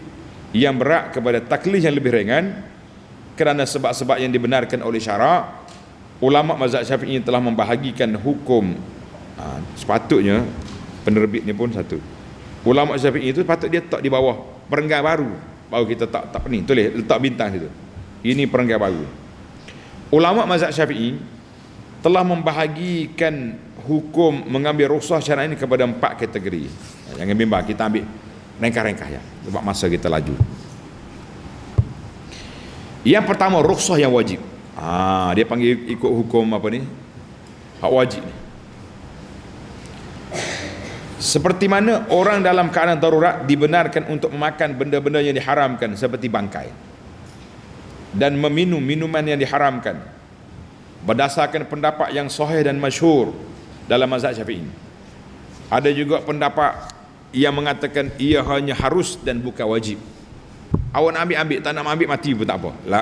[SPEAKER 1] yang berat kepada taklif yang lebih ringan kerana sebab-sebab yang dibenarkan oleh syarak. Ulama mazhab Syafi'i telah membahagikan hukum. Sepatutnya penerbit ni pun satu. Ulama Syafi'i itu patut dia letak di bawah perenggan baru, baru kita tak ni tulis letak bintang situ. Ini perenggan baru. Ulama mazhab Syafi'i telah membahagikan hukum mengambil rukhsah syar'i ini kepada 4 kategori. Jangan bimbang, kita ambil ringkas-ringkas ya, sebab masa kita laju. Yang pertama, rukhsah yang wajib. Dia panggil ikut hukum apa ni? Hak wajib ni. Seperti mana orang dalam keadaan darurat dibenarkan untuk memakan benda-benda yang diharamkan seperti bangkai dan meminum minuman yang diharamkan berdasarkan pendapat yang sahih dan masyhur dalam mazhab Syafi'i. Ada juga pendapat yang mengatakan ia hanya harus dan bukan wajib. Awak nak ambil, tak nak ambil mati pun tak apa. La.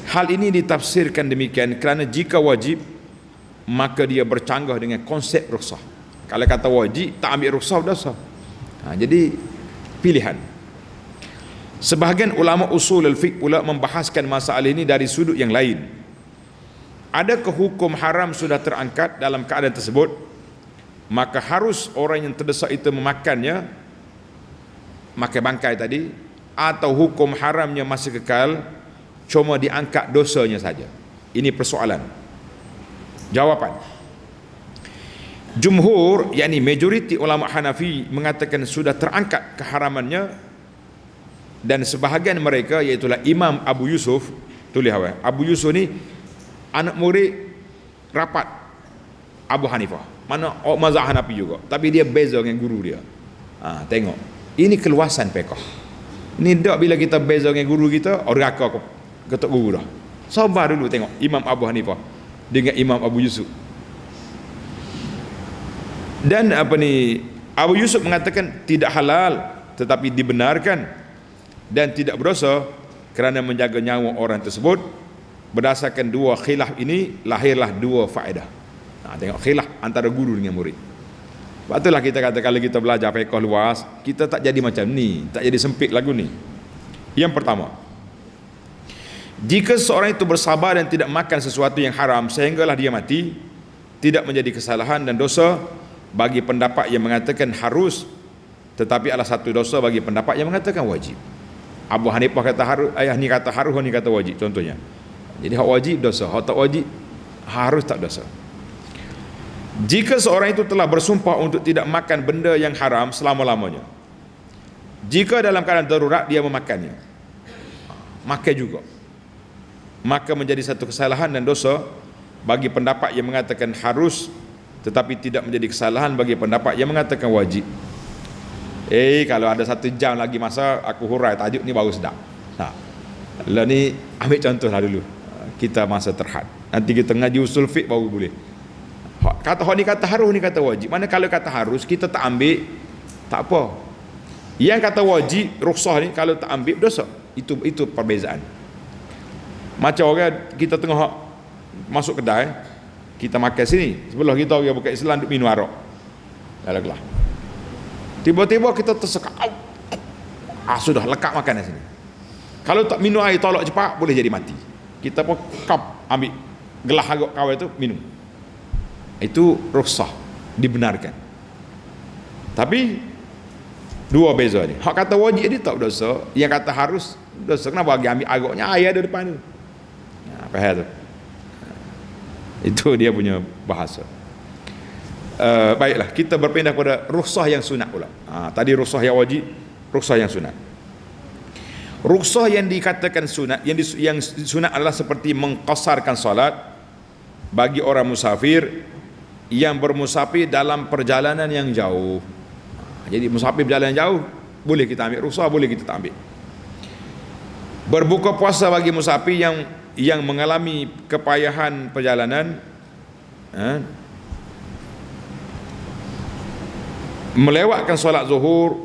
[SPEAKER 1] Hal ini ditafsirkan demikian kerana jika wajib maka dia bercanggah dengan konsep rukhsah. Kalau kata wajib, tak ambil rukhsah dosa. Jadi pilihan. Sebahagian ulama usul al-fiqh pula membahaskan masalah ini dari sudut yang lain. Adakah hukum haram sudah terangkat dalam keadaan tersebut, maka harus orang yang terdesak itu memakannya, makan bangkai tadi, atau hukum haramnya masih kekal, cuma diangkat dosanya saja? Ini persoalan. Jawapan, jumhur, yakni majoriti ulama Hanafi mengatakan sudah terangkat keharamannya, dan sebahagian mereka iaitulah Imam Abu Yusuf, tulis apa? Abu Yusuf ni anak murid rapat Abu Hanifah, mana mazhab Hanafi juga, tapi dia beza dengan guru dia. Tengok, ini keluasan fiqh. Ini dak bila kita beza dengan guru kita, orang aku ketuk guru dah. Sabar dulu, tengok Imam Abu Hanifah dengan Imam Abu Yusuf. Dan Abu Yusuf mengatakan tidak halal tetapi dibenarkan dan tidak berdosa kerana menjaga nyawa orang tersebut. Berdasarkan dua khilaf ini lahirlah dua faedah. Tengok khilaf antara guru dengan murid. Sebab itulah kita kata kalau kita belajar fiqh luas, kita tak jadi macam ni, tak jadi sempit lagu ni. Yang pertama, jika seorang itu bersabar dan tidak makan sesuatu yang haram sehinggalah dia mati, tidak menjadi kesalahan dan dosa bagi pendapat yang mengatakan harus, tetapi adalah satu dosa bagi pendapat yang mengatakan wajib. Abu Hanifah kata harus, ayah ni kata harus, ni kata wajib contohnya. Jadi hak wajib dosa, hak tak wajib harus tak dosa. Jika seorang itu telah bersumpah untuk tidak makan benda yang haram selama-lamanya, jika dalam keadaan darurat dia memakannya, makan juga, maka menjadi satu kesalahan dan dosa bagi pendapat yang mengatakan harus, tetapi tidak menjadi kesalahan bagi pendapat yang mengatakan wajib. Kalau ada 1 jam lagi masa aku hurai tajuk ni baru sedap. Lah ni ambil contoh lah dulu, kita masa terhad, nanti kita ngaji usul fiqh baru boleh. Kata ni kata harus, ni kata wajib. Mana kalau kata harus kita tak ambil, tak apa. Yang kata wajib, rukhsah ni kalau tak ambil dosa. Itu perbezaan. Macam orang kita tengah masuk kedai, kita makan sini, sebelah kita orang bukan Islam duk minum arak. Alah. Tiba-tiba kita tersekat. Sudah lekat makanan sini. Kalau tak minum air tolak cepat boleh jadi mati. Kita pun kap ambil gelas arak kawai itu minum. Itu rukhsah, dibenarkan. Tapi dua beza ni. Hak kata wajib dia tak berdosa, yang kata harus dosa. Kenapa bagi ambil araknya, air ada depan tu. Faham tu? Itu dia punya bahasa. Baiklah, kita berpindah kepada rukhsah yang sunat pula. Tadi rukhsah yang wajib, rukhsah yang sunat. Rukhsah yang dikatakan sunat, yang sunat adalah seperti mengqasarkan solat bagi orang musafir yang bermusafir dalam perjalanan yang jauh. Jadi musafir berjalan jauh, boleh kita ambil rukhsah, boleh kita tak ambil. Berbuka puasa bagi musafir yang mengalami kepayahan perjalanan, melewatkan solat zuhur.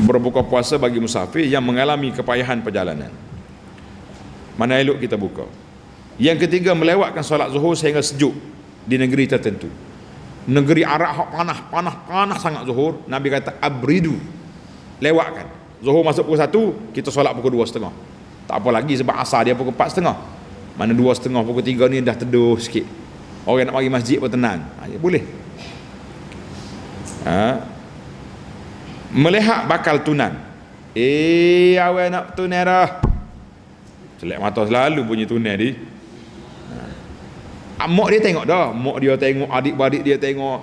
[SPEAKER 1] Berbuka puasa bagi musafir yang mengalami kepayahan perjalanan, mana elok kita buka. Yang ketiga, melewatkan solat zuhur sehingga sejuk di negeri tertentu. Negeri Arab panas sangat zuhur, Nabi kata abridu, lewatkan. Zuhur masuk pukul 1, kita solat pukul 2.30. Tak apa lagi sebab asar dia pukul 4.30. Mana 2.30 pukul 3 ni dah teduh sikit. Orang nak mari masjid pun tenang. Boleh. Melihat bakal tunan. Awak nak tunan dah. Celak mata selalu bunyi tunan ni. Mak dia tengok dah. Mak dia tengok, adik-beradik dia tengok.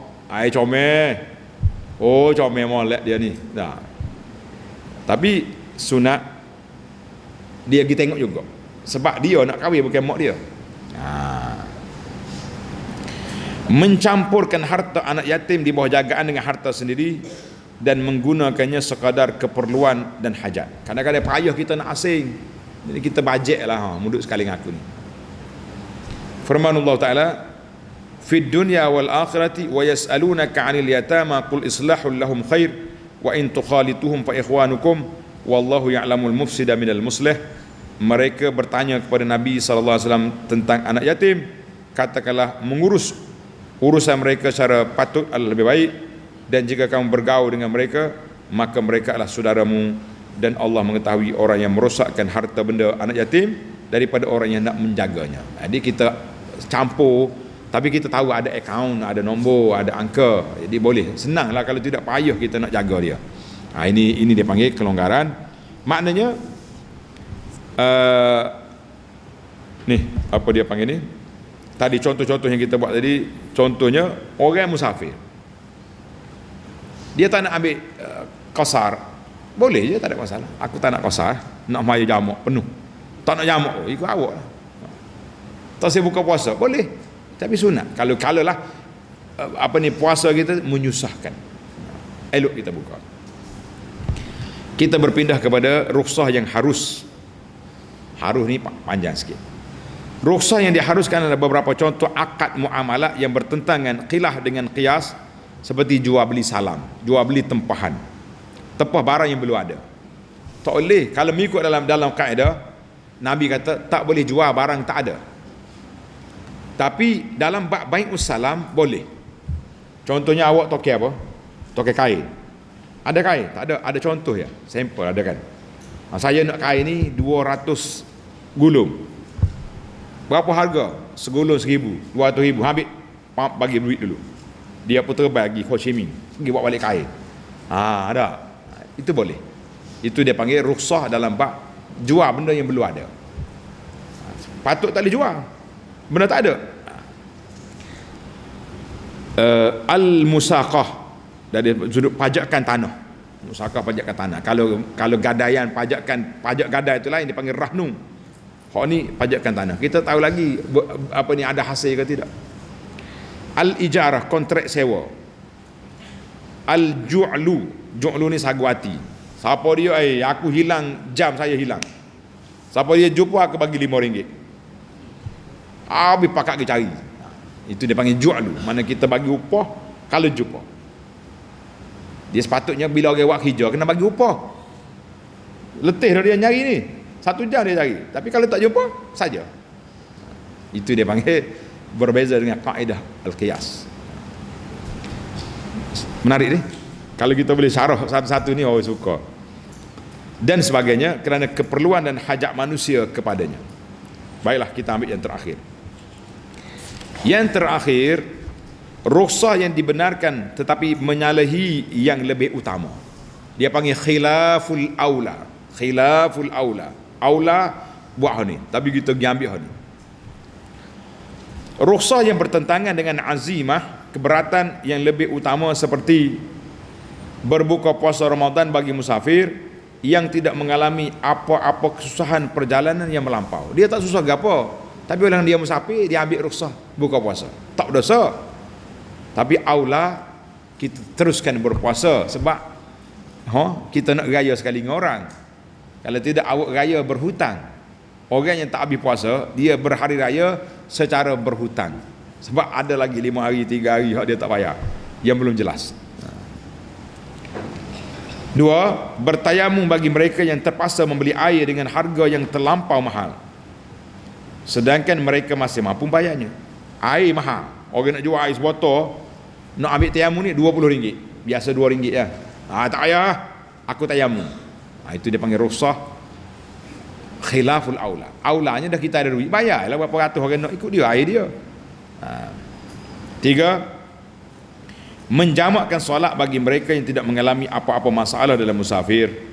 [SPEAKER 1] Comel. Oh, comel molek dia ni. Dah. Tapi sunat dia pergi tengok juga. Sebab dia nak kahwin bukan mak dia. Mencampurkan harta anak yatim di bawah jagaan dengan harta sendiri dan menggunakannya sekadar keperluan dan hajat. Kadang-kadang payah kita nak asing. Jadi kita bajet lah, muduk sekali dengan aku ni. Firman Allah Ta'ala, fid dunya wal akhirati wa yas'alunaka 'anil yatama qul islahul lahum khair wa in tukhalituhum fa ikhwanukum wallahu ya'lamul mufsida minal muslih. Mereka bertanya kepada Nabi SAW tentang anak yatim. Katakanlah, mengurus urusan mereka secara patut adalah lebih baik, dan jika kamu bergaul dengan mereka maka mereka adalah saudaramu, dan Allah mengetahui orang yang merosakkan harta benda anak yatim daripada orang yang nak menjaganya. Jadi kita campur, tapi kita tahu ada akaun, ada nombor, ada angka, jadi boleh, senanglah. Kalau tidak payah kita nak jaga dia. Ini dia panggil kelonggaran. Maknanya ni apa dia panggil ni, tadi contoh-contoh yang kita buat tadi, contohnya orang musafir, dia tak nak ambil qasar, boleh je, tak ada masalah. Aku tak nak qasar, nak maya jamak penuh, tak nak jamak, ikut awak lah. Tak saya buka puasa, boleh, tapi sunat. Kalau lah puasa kita menyusahkan, elok kita buka. Kita berpindah kepada rukhsah yang harus. Harus ni panjang sikit. Rukhsah yang diharuskan adalah beberapa contoh akad muamalah yang bertentangan khilaf dengan qiyas, seperti jual beli salam, jual beli tempahan, tempah barang yang belum ada. Tak boleh. Kalau mengikut dalam kaedah, Nabi kata tak boleh jual barang tak ada. Tapi dalam bab bai'us salam boleh. Contohnya awak tokai apa? Tokai kain. Ada kain? Tak ada. Ada contoh ya. Sampel ada kan? Saya nak kain ni 200 gulung. Berapa harga? Segulung 1,000, 200,000. Habis bagi duit dulu. Dia putar bagi Ho Chi Minh, pergi bawa balik kain. Ada. Itu boleh. Itu dia panggil rukhsah dalam bab jual benda yang belum ada. Patut tak boleh jual, benda tak ada. Al-musaqah, dari sudut pajakan tanah. Musaqah pajakan tanah. Kalau gadaian pajak gadai itu lain, dipanggil rahnu. Hak ni pajakan tanah. Kita tahu lagi ada hasil ke tidak. Al-ijarah, kontrak sewa. Al-ju'lu, ju'lu ni sagu hati. Siapa dia, aku hilang, jam saya hilang. Siapa dia jumpa, aku bagi RM5. Habis pakat ke cari. Itu dia panggil ju'lu. Mana kita bagi upah kalau jumpa. Dia sepatutnya bila orang buat hijau kena bagi upah. Letih dah dia nyari ni, 1 jam dia cari. Tapi kalau tak jumpa saja. Itu dia panggil berbeza dengan kaedah al-qiyas. Menarik ni. Kalau kita boleh syarah satu-satu ni, suka. Dan sebagainya, kerana keperluan dan hajat manusia kepadanya. Baiklah, kita ambil yang terakhir. Yang terakhir, rukhsah yang dibenarkan tetapi menyalahi yang lebih utama. Dia panggil khilaful aula. Khilaful aula. Aula buat ni, tapi kita pergi ambil ni. Rukhsah yang bertentangan dengan azimah, keberatan yang lebih utama, seperti berbuka puasa Ramadan bagi musafir yang tidak mengalami apa-apa kesusahan perjalanan yang melampau. Dia tak susah gapo, tapi orang dia musafir, dia ambil rukhsah buka puasa. Tak dosa. Tapi aula kita teruskan berpuasa, sebab kita nak raya sekali dengan orang. Kalau tidak, awak raya berhutang. Orang yang tak habis puasa, dia berhari raya secara berhutang. Sebab ada lagi 5 hari, 3 hari dia tak bayar, yang belum jelas. 2. Bertayamum bagi mereka yang terpaksa membeli air dengan harga yang terlampau mahal, sedangkan mereka masih mampu bayarnya. Air mahal, orang nak jual air sebotol, nak ambil tayamum ni RM20, biasa RM2 ya. Tak payah, aku tayamum. Itu dia panggil rukhsah khilaful aula. Aulanya dah kita ada duit, bayarlah berapa ratus orang nak ikut dia, air dia. Tiga, menjamakkan solat bagi mereka yang tidak mengalami apa-apa masalah dalam musafir.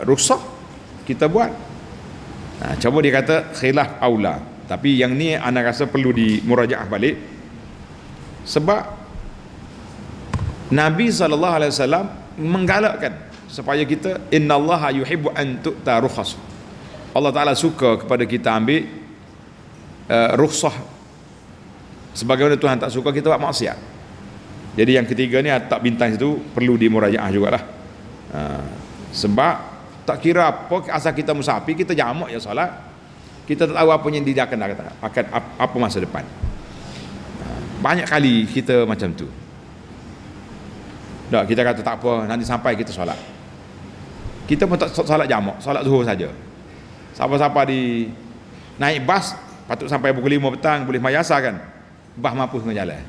[SPEAKER 1] Rukhsah kita buat. Coba dia kata khilaf aula, tapi yang ni ana rasa perlu dimurajaah balik, sebab Nabi SAW menggalakkan supaya kita, innallaha yuhibbu an tu'ta rukhas, Allah Ta'ala suka kepada kita ambil rukhsah, sebagaimana Tuhan tak suka kita buat maksiat. Jadi yang ketiga ni, tak bintang itu perlu dimurajaah jugalah. Sebab tak kira apa, asal kita musafir, kita jamak ya solat, kita tak tahu apa yang dia akan apa masa depan. Banyak kali kita macam tu. Tak, kita kata tak apa, nanti sampai kita solat, kita pun tak solat jamak, solat zuhur saja. Siapa-siapa di naik bas patut sampai pukul 5 petang, boleh mayasa kan, bas mampus tengah jalan,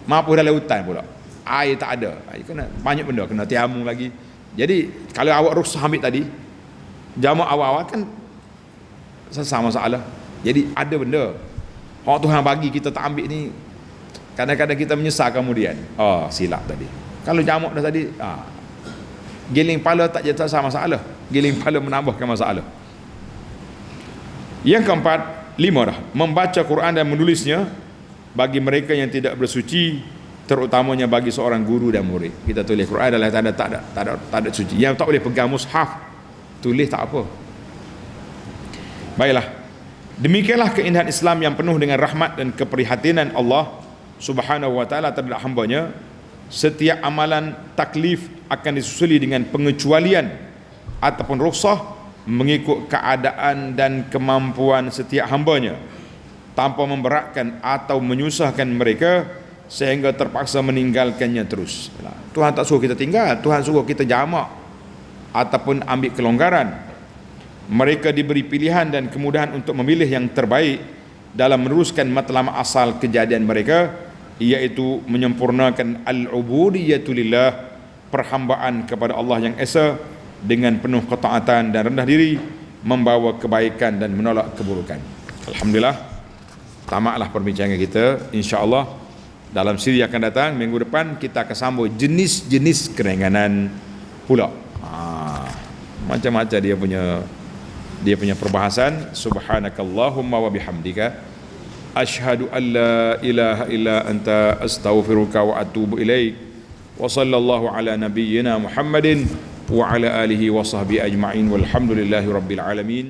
[SPEAKER 1] mampus dalam hutan pula, air tak ada, kena banyak benda, kena tiamung lagi. Jadi kalau awak rukhsah ambil tadi jamak awal-awal kan selesai masalah. Jadi ada benda hak Tuhan bagi kita tak ambil ni, kadang-kadang kita menyesal kemudian, silap tadi. Kalau jamak dah tadi, giling pala tak jadi selesai masalah, giling pala menambahkan masalah. Yang keempat, 5 dah, membaca Quran dan menulisnya bagi mereka yang tidak bersuci, terutamanya bagi seorang guru dan murid. Kita tulis Quran adalah tanda tak ada suci. Yang tak boleh pegang mushaf, tulis tak apa. Baiklah, demikianlah keindahan Islam yang penuh dengan rahmat dan keprihatinan Allah Subhanahu wa taala terhadap hambanya. Setiap amalan taklif akan disusuli dengan pengecualian ataupun rukhsah mengikut keadaan dan kemampuan setiap hambanya, tanpa memberatkan atau menyusahkan mereka sehingga terpaksa meninggalkannya terus. Tuhan tak suruh kita tinggal, Tuhan suruh kita jamak ataupun ambil kelonggaran. Mereka diberi pilihan dan kemudahan untuk memilih yang terbaik dalam meneruskan matlamat asal kejadian mereka, iaitu menyempurnakan al-ubudiyatu lillah, perhambaan kepada Allah yang esa dengan penuh ketaatan dan rendah diri, membawa kebaikan dan menolak keburukan. Alhamdulillah, tamatlah perbincangan kita. InsyaAllah dalam siri akan datang, minggu depan kita akan sambung jenis-jenis keringanan pula. Macam-macam dia punya perbahasan. Subhanakallahumma wa bihamdika asyhadu an la ilaha illa anta astaghfiruka wa atubu ilaik. Wa sallallahu ala nabiyyina Muhammadin wa ala alihi wa sahbihi ajma'in walhamdulillahi rabbil alamin.